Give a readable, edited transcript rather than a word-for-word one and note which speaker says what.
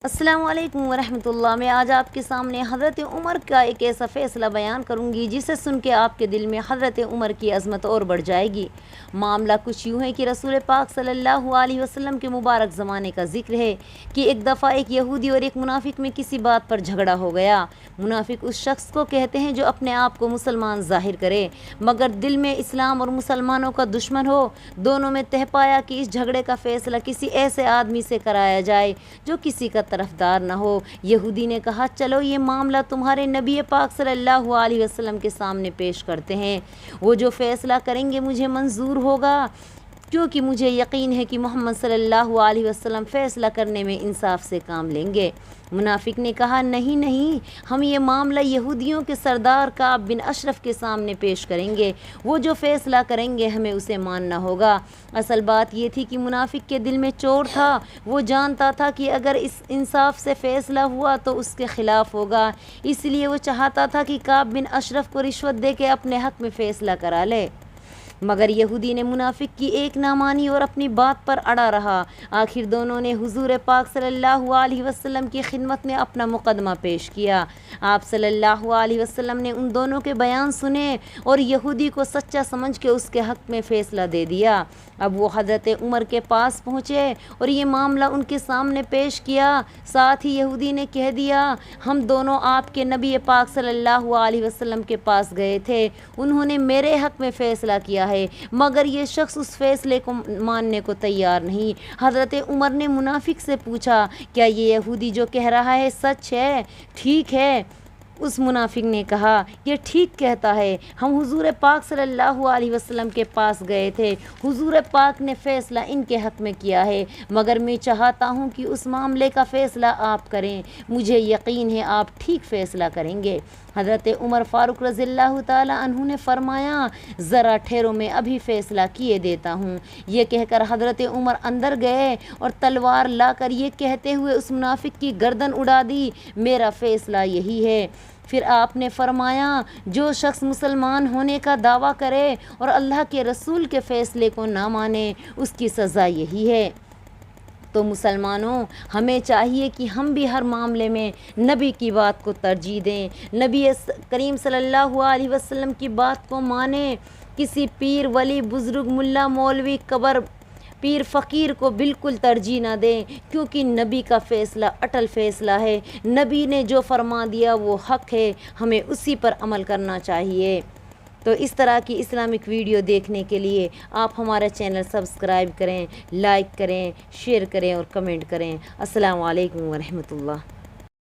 Speaker 1: السلام علیکم ورحمۃ اللہ۔ میں آج آپ کے سامنے حضرت عمر کا ایک ایسا فیصلہ بیان کروں گی جسے سن کے آپ کے دل میں حضرت عمر کی عظمت اور بڑھ جائے گی۔ معاملہ کچھ یوں ہے کہ رسول پاک صلی اللہ علیہ وسلم کے مبارک زمانے کا ذکر ہے کہ ایک دفعہ ایک یہودی اور ایک منافق میں کسی بات پر جھگڑا ہو گیا۔ منافق اس شخص کو کہتے ہیں جو اپنے آپ کو مسلمان ظاہر کرے مگر دل میں اسلام اور مسلمانوں کا دشمن ہو۔ دونوں میں طے پایا کہ اس جھگڑے کا فیصلہ کسی ایسے آدمی سے کرایا جائے جو کسی کا طرفدار نہ ہو۔ یہودی نے کہا چلو یہ معاملہ تمہارے نبی پاک صلی اللہ علیہ وسلم کے سامنے پیش کرتے ہیں، وہ جو فیصلہ کریں گے مجھے منظور ہوگا، کیونکہ مجھے یقین ہے کہ محمد صلی اللہ علیہ وسلم فیصلہ کرنے میں انصاف سے کام لیں گے۔ منافق نے کہا نہیں، ہم یہ معاملہ یہودیوں کے سردار کعب بن اشرف کے سامنے پیش کریں گے، وہ جو فیصلہ کریں گے ہمیں اسے ماننا ہوگا۔ اصل بات یہ تھی کہ منافق کے دل میں چور تھا، وہ جانتا تھا کہ اگر اس انصاف سے فیصلہ ہوا تو اس کے خلاف ہوگا، اس لیے وہ چاہتا تھا کہ کعب بن اشرف کو رشوت دے کے اپنے حق میں فیصلہ کرا لے، مگر یہودی نے منافق کی ایک نہ مانی اور اپنی بات پر اڑا رہا۔ آخر دونوں نے حضور پاک صلی اللہ علیہ وسلم کی خدمت میں اپنا مقدمہ پیش کیا۔ آپ صلی اللہ علیہ وسلم نے ان دونوں کے بیان سنے اور یہودی کو سچا سمجھ کے اس کے حق میں فیصلہ دے دیا۔ اب وہ حضرت عمر کے پاس پہنچے اور یہ معاملہ ان کے سامنے پیش کیا۔ ساتھ ہی یہودی نے کہہ دیا ہم دونوں آپ کے نبی پاک صلی اللہ علیہ وسلم کے پاس گئے تھے، انہوں نے میرے حق میں فیصلہ کیا ہے مگر یہ شخص اس فیصلے کو ماننے کو تیار نہیں۔ حضرت عمر نے منافق سے پوچھا کیا یہ یہودی جو کہہ رہا ہے سچ ہے، ٹھیک ہے؟ اس منافق نے کہا یہ ٹھیک کہتا ہے، ہم حضور پاک صلی اللہ علیہ وسلم کے پاس گئے تھے، حضور پاک نے فیصلہ ان کے حق میں کیا ہے مگر میں چاہتا ہوں کہ اس معاملے کا فیصلہ آپ کریں، مجھے یقین ہے آپ ٹھیک فیصلہ کریں گے۔ حضرت عمر فاروق رضی اللہ تعالی عنہ نے فرمایا ذرا ٹھہرو میں ابھی فیصلہ کیے دیتا ہوں۔ یہ کہہ کر حضرت عمر اندر گئے اور تلوار لا کر یہ کہتے ہوئے اس منافق کی گردن اڑا دی میرا فیصلہ یہی ہے۔ پھر آپ نے فرمایا جو شخص مسلمان ہونے کا دعویٰ کرے اور اللہ کے رسول کے فیصلے کو نہ مانے اس کی سزا یہی ہے۔ تو مسلمانوں ہمیں چاہیے کہ ہم بھی ہر معاملے میں نبی کی بات کو ترجیح دیں، نبی کریم صلی اللہ علیہ وسلم کی بات کو مانیں، کسی پیر ولی بزرگ ملا مولوی قبر پیر فقیر کو بالکل ترجیح نہ دیں، کیونکہ نبی کا فیصلہ اٹل فیصلہ ہے، نبی نے جو فرما دیا وہ حق ہے، ہمیں اسی پر عمل کرنا چاہیے۔ تو اس طرح کی اسلامک ویڈیو دیکھنے کے لیے آپ ہمارا چینل سبسکرائب کریں، لائک کریں، شیئر کریں اور کمنٹ کریں۔ السلام علیکم ورحمۃ اللہ۔